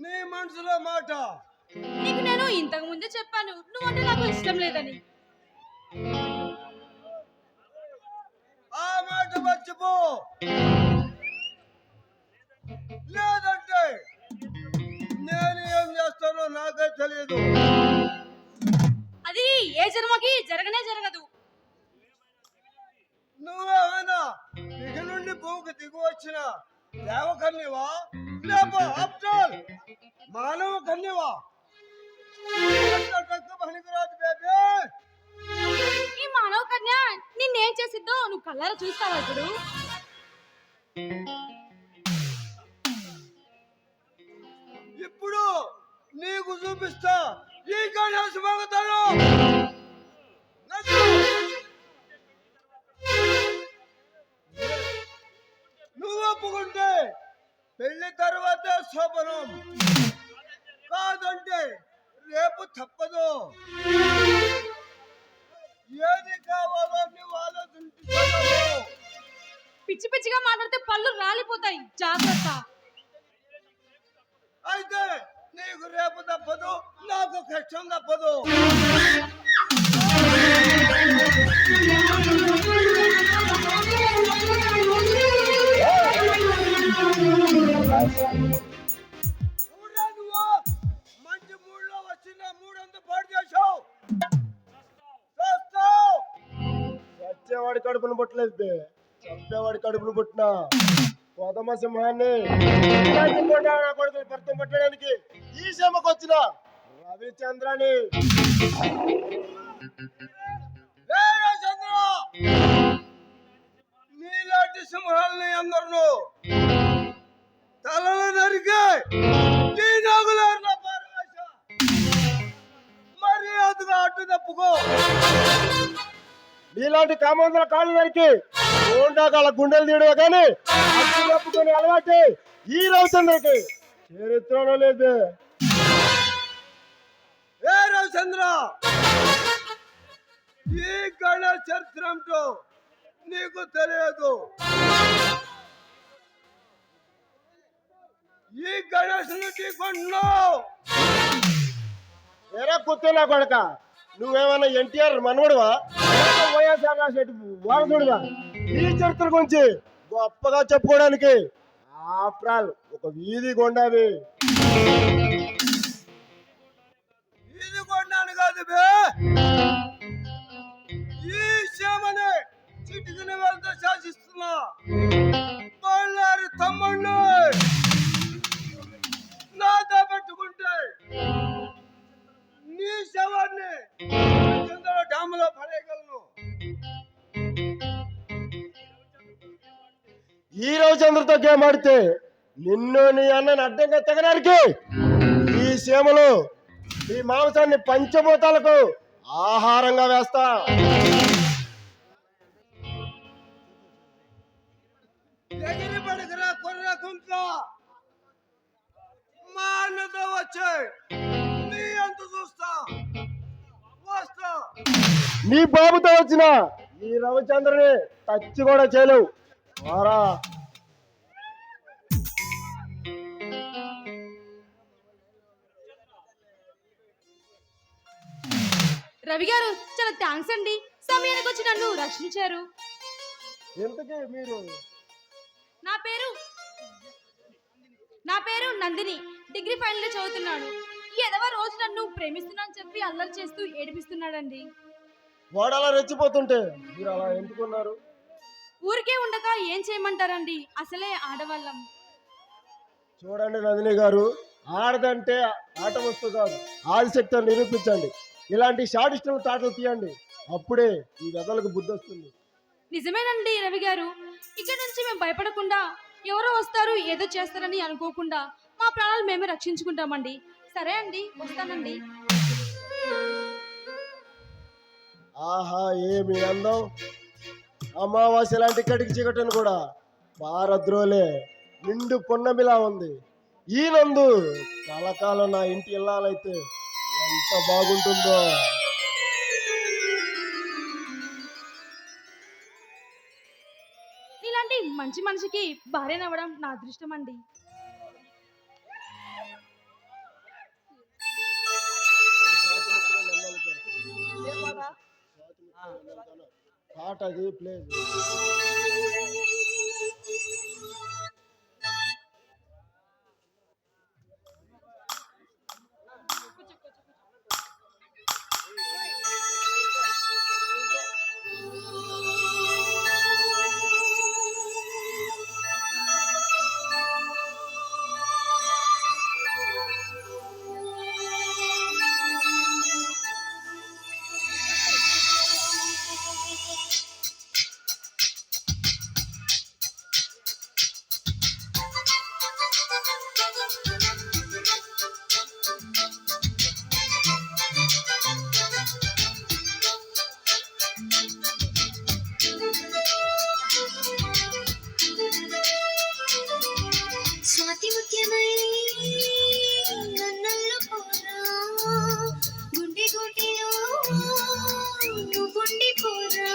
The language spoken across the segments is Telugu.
నీ మనసులో మాట. నీకు నేను ఇంతకు ముందే చెప్పాను నువ్వంటే నాకు ఇష్టం లేదని. ఆ మాట మర్చిపో, లేదంటే నేను ఏం చేస్తానో నాకే తెలియదు. అది ఏ జన్మకి జరగనే జరగదు. నువ్వేమైనా దిగు నుండి భూమికి దిగు వచ్చిన దేవకన్యవా లేక ఆఫ్టర్ మానవ కన్యవా? పనికిరాదు బేబీ. ఈ మానవ కన్య నిన్నేం చేసిద్దో నువ్వు కళ్ళారా చూస్తావా ఇప్పుడు? ఇప్పుడు నీకు చూపిస్తా ఈ గణేశ భగతను. నువ్వు ఒప్పుకుంటే పెళ్లి తర్వాత శోభనం, కాదంటే రేపు తప్పదు. ఏది కావాలో నువ్వు ఆలోచించుకోవు. పిచ్చి పిచ్చిగా మాట్లాడితే పళ్ళు రాలిపోతాయి, జాగ్రత్త. అయితే నీకు రేపు తప్పదు, నాకు కష్టం తప్పదు. నువ్వు మంచి మూడులో వచ్చిన మూడంతా పాడు చేసావు. చచ్చేవాడి కడుపును పుట్టలేదు, చంపేవాడి కడుపును పుట్టిన కోదమ సింహాన్ని కొడుకులు భర్తం పట్టడానికి ఈ సీమకు వచ్చిన రవిచంద్రని. నీలాంటి సింహాలని అందరూ తలలు నరికే మరి అదిగా అడ్డు తప్పుకో. నీలాంటి కామంతుల కాళ్ళు నరికి ఉండాకాల గుండెలు తీయడమే కానీ అడ్డు తప్పుకొని అలవాటు ఈ రవిచంద్రకి చరిత్రలో లేదు. ఏ రవిచంద్ర, ఈ గణేష్ చరిత్ర ఏమిటో నీకు తెలియదు. ఈ గణేష్ నుంచి కొన్నావు. ఎరా కుత్తేలా కొడక, నువ్వేమన్నా ఎన్టీఆర్ మనవడువా, వైఎస్ఆర్ వారసుడువా? ఈ చరిత్ర గురించి గొప్పగా చెప్పుకోవడానికి ఆఫ్టర్ ఆల్ ఒక వీధి కొండావి. వీధి కొండాను కాదు బే, ఈ శ్యామని చిటికిన వెళ్తే శాసిస్తున్నా బళ్ళారి తమ్ముడిని నాతో పెట్టుకుంటే నీ శవాన్ని చంద్ర డాములో పడేయగలను. ఈ రవిచంద్రతో గేమ్ ఆడితే నిన్ను నీ అన్నని అడ్డంగా తెగడానికి ఈ సీమలు ఈ మాంసాన్ని పంచభూతాలకు ఆహారంగా వేస్తా. ఎగిరి పడకరా కొర్ర కుంక, మా అన్నతో వచ్చే నీ అంత చూస్తా వస్తా. నీ బాబుతో వచ్చిన ఈ రవిచంద్రని టచ్ కూడా చేయలేవు. వారా రవి గారు చాలా థ్యాంక్స్ అండి, సమయానికి వచ్చి నన్ను రక్షించారు. ఎంతకే మీరు? నా పేరు నందిని, డిగ్రీ ఫైనల్ లో చదువుతున్నాను. ఈ ఎదవ రోజు నన్ను ప్రేమిస్తున్నాను చెప్పి అల్లరి చేస్తూ ఏడిపిస్తున్నాడండి. వాడు అలా రెచ్చిపోతుంటే మీరు అలా ఎందుకున్నారు? ఊరికే ఉండక ఏం చేయమంటారండి, అసలే ఆడవాళ్ళం. చూడండి నందిని గారు, ఆడదంటే ఆట వస్తు కాదు, ఆదిశక్తిని నిరూపించండి. ఇలాంటి షార్టిస్టులు తాటలు తీయండి, అప్పుడే ఈ వెదలకు బుద్ధి వస్తుంది. నిజమేనండి రవి గారు, ఇక్కడ నుంచి మేము భయపడకుండా ఎవరో వస్తారు ఏదో చేస్తారని అనుకోకుండా మా ప్రాణాలు మేమే రక్షించుకుంటామండి. సరే అండి, వస్తానండి. ఆహా, ఏమి అందం! అమావాస్య లాంటి కటికి చీకటను కూడా పారద్రోలే నిండు పొన్నమిలా ఉంది. ఈ నందు కలకాలం నా ఇంటి ఇల్లాలైతే ఎంత బాగుంటుందో. ఇలాంటి మంచి మనిషికి భార్యనవ్వడం నా అదృష్టం అండి. పాట అది ప్లేస్ స్వాతి ముత్యమై నన్నల్లు పోరా గుండె గుండెలో నువ్వుండి పోరా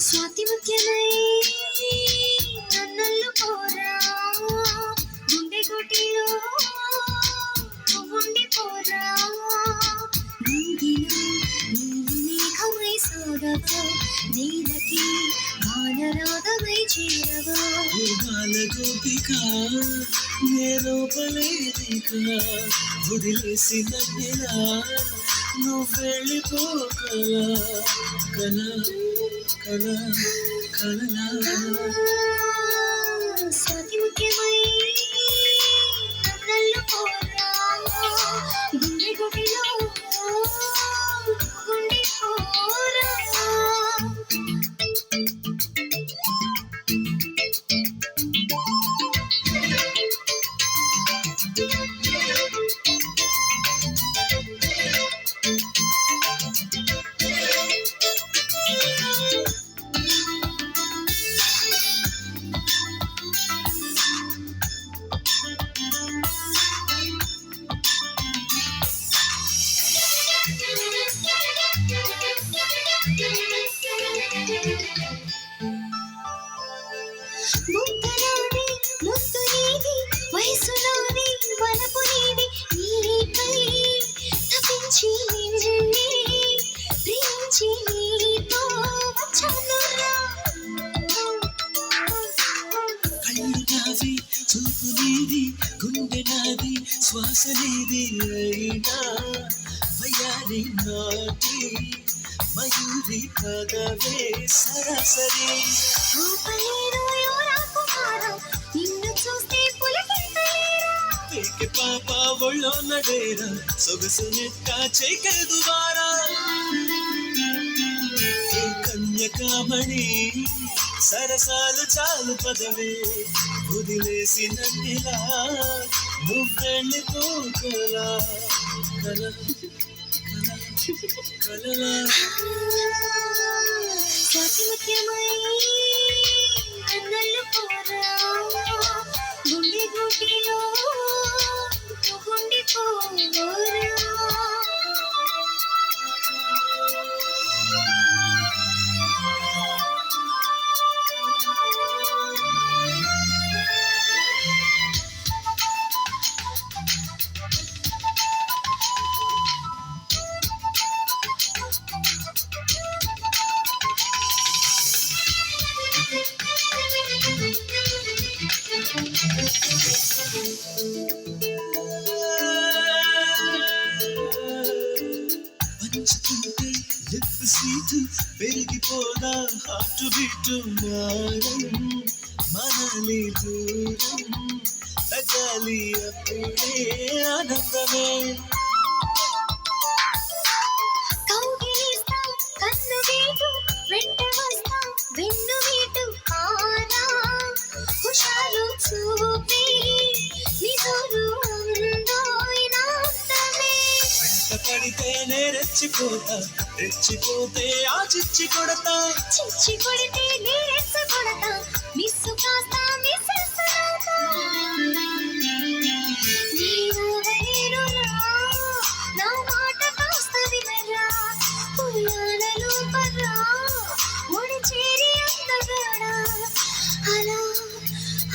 స్వాతి ముత్యమై నన్నల్లు పోరా గుండె గుండెలో నువ్వుండి పోరా గుండెలో నీవు మేఘమై సాగవా నీలకి గానరాగమై చేరవా బాల గోపిక నేలోపలేదిక వదిలేసిన నెలా నువ్వెళ్ళిపోకలా కల కల కలలా స్వాతి ముఖ్యమై నన్నల్లు పోరా గుండె గుడిలో గుండె పోరా ముద్దలోని ముద్దు నీది వయసులోని వలపు నీది నీపై తపించి నిన్నే ప్రేమించి నీతో వచ్చానురా కళ్ళు నావి చూపు నీది గుండె నాది శ్వాస నీది అయినా వయారి నాటి మయూరి పదవే సరాసరి రూపలేరు యోరాకుమారం నిన్ను చూస్తే పులకింతలేరా పేకి పాప ఒళ్ళో నడేరా సొగసు నెట్ట చేకెదు వారా కన్యకామణి సరసాలు చాలు పదవే వదిలేసిన నెలా నువ్వెళ్ళిపోకలా కల కలలా స్వాతి ముఖ్యమై నన్నల్లు పోరా గుండె గుడిలో గుండె పోరా పంచుకుంటే లిప్ స్వీట్ పెరిగిపోదా హార్ట్ బీట్ మారం మనలి దూరం తగాలి అప్పుడే ఆనందమే కౌగిలిస్తా కన్ను వీటు వెంట వస్తా వెన్ను వీటు కారా హుషారు చూపి నిజరు అందోయినాంతమే వెంట పడితేనే రెచ్చిపోతా రెచ్చిపోతే ఆ చిచ్చి కొడతా చిచ్చి కొడితే నీరెచ్చ కొడతా మిస్సు కాస్త మిస్సెస్సులవుతా నీవెవరేరురా నా మాట కాస్త వినరా ఉయ్యాలలో పర్రా ఒడి చేరి అందగాడా అలా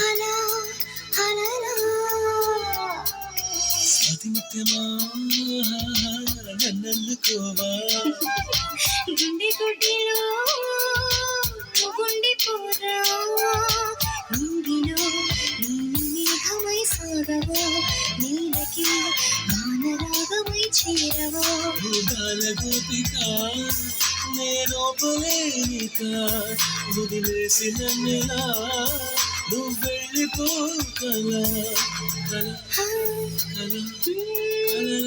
అలా అలలా స్వాతి ముత్య సత్యమా నన్నుకోవా గుండె గుడ్డిలో గుండిపోరా నింగిలో మేఘమై సాగవో నీలకి గానరాగమై చేరవో భూగాల గోపిక నేనోపలేనిక వదిలేసిన నెలా నువ్వు వెళ్ళిపో కల కల కల కల